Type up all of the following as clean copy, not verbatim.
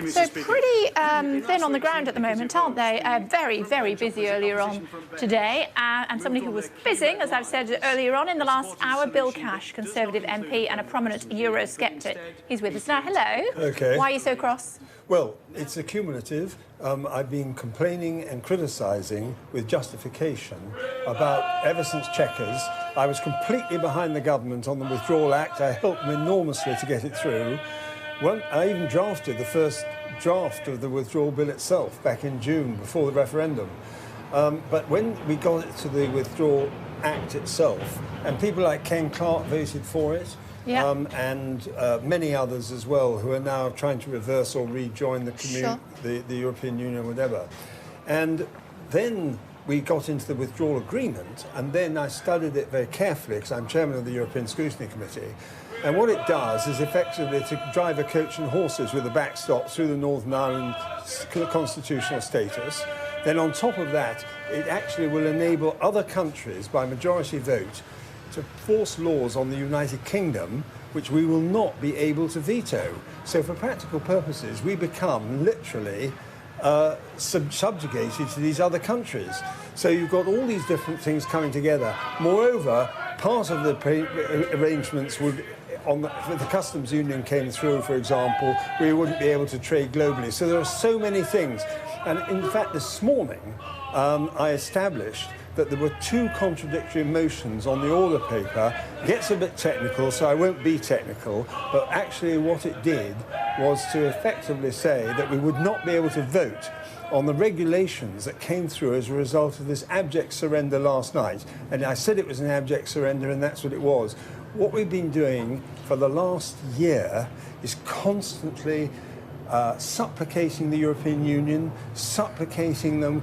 So pretty thin on the ground at the moment, aren't they? Very, very busy earlier on today. And somebody who was fizzing, as I've said earlier on in the last hour, Bill Cash, Conservative MP and a prominent Eurosceptic. He's with us now. Hello. OK. Why are you so cross? Well, it's accumulative. I've been complaining and criticising with justification about, ever since Chequers, I was completely behind the government on the Withdrawal Act. I helped them enormously to get it through. Well, I even drafted the first draft of the withdrawal bill itself back in June, before the referendum. But when we got it to the Withdrawal Act itself, and people like Ken Clarke voted for it, yeah. And many others as well, who are now trying to reverse or rejoin the European Union, whatever. And then we got into the withdrawal agreement, and then I studied it very carefully, because I'm chairman of the European Scrutiny Committee. And what it does is effectively to drive a coach and horses with a backstop through the Northern Ireland constitutional status. Then on top of that, it actually will enable other countries, by majority vote, to force laws on the United Kingdom which we will not be able to veto. So for practical purposes, we become literally subjugated to these other countries. So you've got all these different things coming together. Moreover, part of the arrangements would, if the customs union came through, for example, we wouldn't be able to trade globally. So there are so many things. And in fact, this morning, I established that there were two contradictory motions on the order paper. It gets a bit technical, so I won't be technical, but actually what it did was to effectively say that we would not be able to vote on the regulations that came through as a result of this abject surrender last night. And I said it was an abject surrender, and that's what it was. What we've been doing for the last year is constantly supplicating the European Union, supplicating them,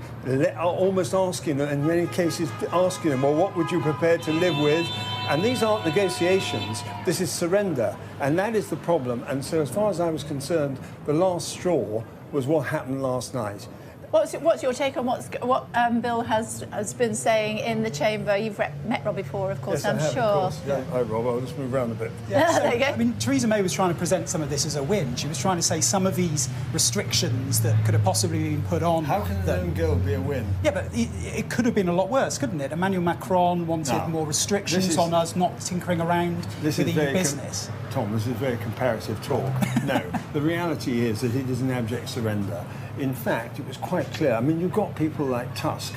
almost asking them, in many cases asking them, well, what would you prepare to live with? And these aren't negotiations, this is surrender. And that is the problem. And so as far as I was concerned, the last straw was what happened last night. What's your take on what Bill has been saying in the chamber? You've met Rob before, of course, yes, I'm I have, sure. Of course. Yeah. Hi, Rob. I'll just move around a bit. Yeah, so, there you go. I mean, Theresa May was trying to present some of this as a win. She was trying to say some of these restrictions that could have possibly been put on. How can an own goal be a win? Yeah, but it could have been a lot worse, couldn't it? Emmanuel Macron wanted more restrictions on us not tinkering around with EU business. Tom, this is very comparative talk. No, the reality is that it is an abject surrender. In fact, it was quite clear. I mean, you've got people like Tusk,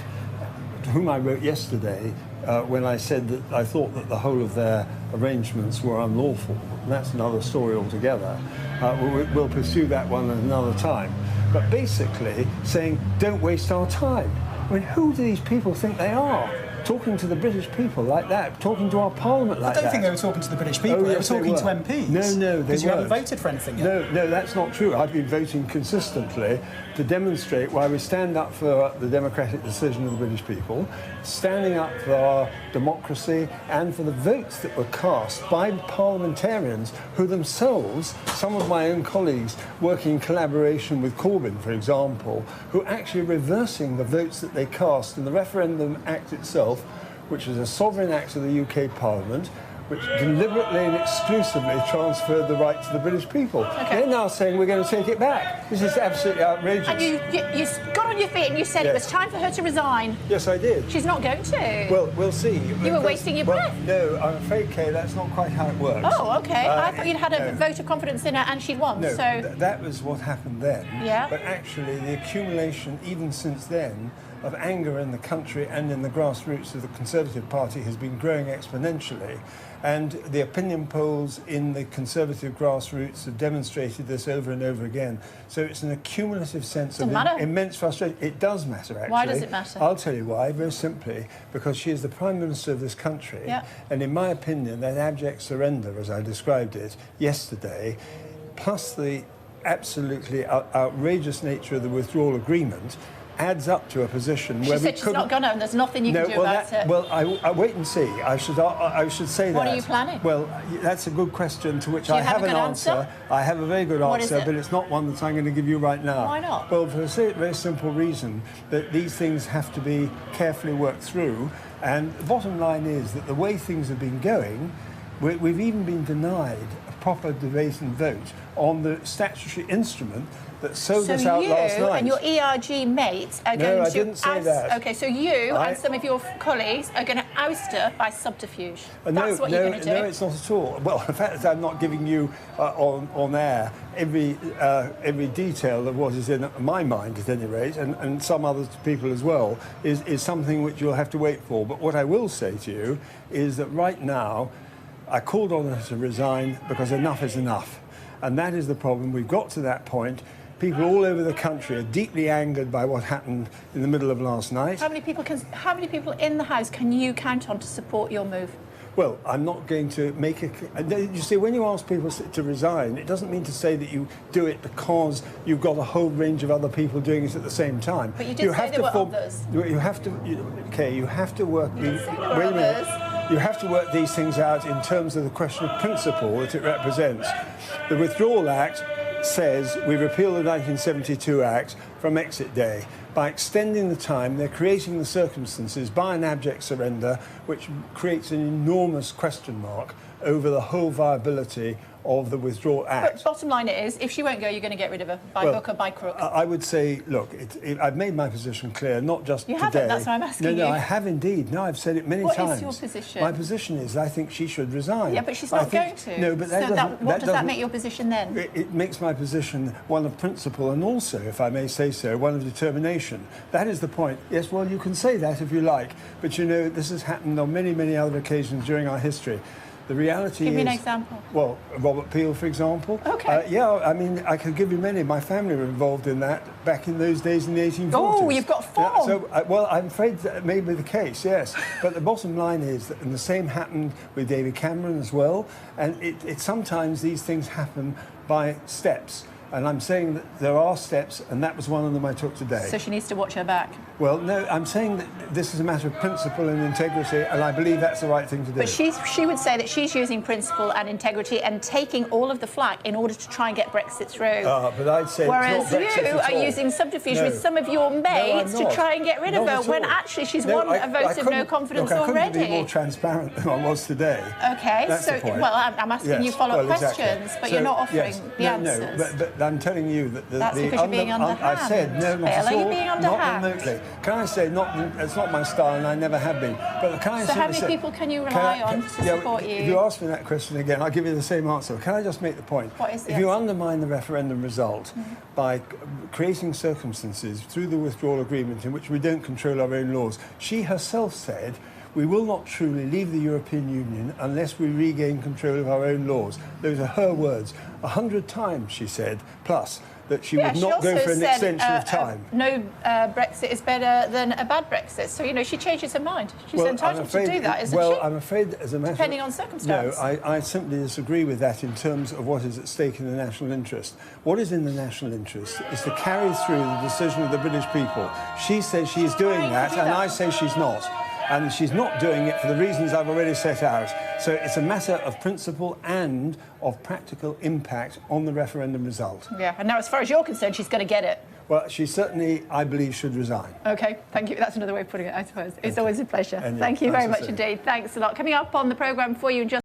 to whom I wrote yesterday when I said that I thought that the whole of their arrangements were unlawful. And that's another story altogether. We'll pursue that one at another time. But basically saying, don't waste our time. I mean, who do these people think they are? Talking to the British people like that, talking to our Parliament like that. I don't think they were talking to the British people, they were talking to MPs. No, they weren't. Because you haven't voted for anything yet. No, that's not true. I've been voting consistently to demonstrate why we stand up for the democratic decision of the British people, standing up for our democracy and for the votes that were cast by parliamentarians who themselves, some of my own colleagues, working in collaboration with Corbyn, for example, who are actually reversing the votes that they cast in the Referendum Act itself, which is a sovereign act of the UK Parliament, which deliberately and exclusively transferred the right to the British people. Okay. They're now saying we're going to take it back. This is absolutely outrageous. And you got on your feet and you said it was time for her to resign. Yes, I did. She's not going to. Well, we'll see. You were wasting your breath. No, I'm afraid, Kay, that's not quite how it works. Oh, OK. I thought you'd had a vote of confidence in her and she'd won. No, so that was what happened then. Yeah. But actually, the accumulation, even since then, of anger in the country and in the grassroots of the Conservative Party has been growing exponentially. And the opinion polls in the Conservative grassroots have demonstrated this over and over again. So it's an accumulative sense of immense frustration. It does matter, actually. Why does it matter? I'll tell you why, very simply, because she is the Prime Minister of this country. Yeah. And in my opinion, that abject surrender, as I described it yesterday, plus the absolutely outrageous nature of the withdrawal agreement, adds up to a position where she said she's not going to, and there's nothing you can do about it. Well, I wait and see. I should say that. What are you planning? Well, that's a good question to which I have an answer. I have a very good answer, but it's not one that I'm going to give you right now. Why not? Well, for a very simple reason, that these things have to be carefully worked through. And the bottom line is that the way things have been going, We've even been denied a proper debate and vote on the statutory instrument that sold us out last night. So you and your ERG mates are going to... No, I didn't say that. OK, so you and some of your colleagues are going to oust her by subterfuge. That's what you're going to do. No, it's not at all. Well, the fact that I'm not giving you on air every detail of what is in my mind, at any rate, and some other people as well, is something which you'll have to wait for. But what I will say to you is that right now, I called on her to resign because enough is enough. And that is the problem. We've got to that point. People all over the country are deeply angered by what happened in the middle of last night. How many people in the House can you count on to support your move? Well, I'm not going to make a... You see, when you ask people to resign, it doesn't mean to say that you do it because you've got a whole range of other people doing it at the same time. But you did say there were others. You have to... OK, you have to work... Wait a minute. You have to work these things out in terms of the question of principle that it represents. The Withdrawal Act says we repeal the 1972 Act from exit day. By extending the time, they're creating the circumstances by an abject surrender, which creates an enormous question mark over the whole viability of the Withdrawal Act. But bottom line is, if she won't go, you're going to get rid of her, by hook or by crook. I would say, look, I've made my position clear, not just today. You haven't, that's why I'm asking you. No, I have indeed. No, I've said it many times. What is your position? My position is I think she should resign. Yeah, but she's not going to. No, but what does that make your position then? It makes my position one of principle and also, if I may say so, one of determination. That is the point. Yes, well, you can say that if you like, but you know, this has happened on many, many other occasions during our history. The reality is... Give me an example. Well, Robert Peel, for example. OK. Yeah, I mean, I could give you many. My family were involved in that back in those days in the 1840s. Oh, you've got form. Yeah, so, well, I'm afraid that may be the case, yes. But the bottom line is that, and the same happened with David Cameron as well, and it sometimes these things happen by steps. And I'm saying that there are steps, and that was one of them I took today. So she needs to watch her back? Well, no, I'm saying that this is a matter of principle and integrity, and I believe that's the right thing to do. But she would say that she's using principle and integrity and taking all of the flack in order to try and get Brexit through. But I'd say whereas it's not Brexit you are using subterfuge with some of your mates to try and get rid of her, when actually she's won a vote of no confidence already. I couldn't be more transparent than I was today. OK, that's so, the point. well, I'm asking you follow-up questions, but you're not offering the answers. No, but I'm telling you that that's because you're being underhand. I said, no, not at all. Are you being underhand? Not remotely. Can I say, it's not my style, and I never have been. But can I so how many people can you rely on to support you? If you ask me that question again, I'll give you the same answer. Can I just make the point? What is the If you undermine the referendum result by creating circumstances through the withdrawal agreement in which we don't control our own laws, she herself said, we will not truly leave the European Union unless we regain control of our own laws. Those are her words. 100 times, she said, plus, that she would not go for an extension of time. No Brexit is better than a bad Brexit. So, you know, she changes her mind. She's entitled to do that, isn't she? Well, I'm afraid, as a matter depending on circumstance. No, I simply disagree with that in terms of what is at stake in the national interest. What is in the national interest is to carry through the decision of the British people. She says she's doing that, and I say she's not. And she's not doing it for the reasons I've already set out. So it's a matter of principle and of practical impact on the referendum result. Yeah, and now as far as you're concerned, she's going to get it. Well, she certainly, I believe, should resign. OK, thank you. That's another way of putting it, I suppose. It's always a pleasure. Thank you very much indeed. Thanks a lot. Coming up on the programme for you in just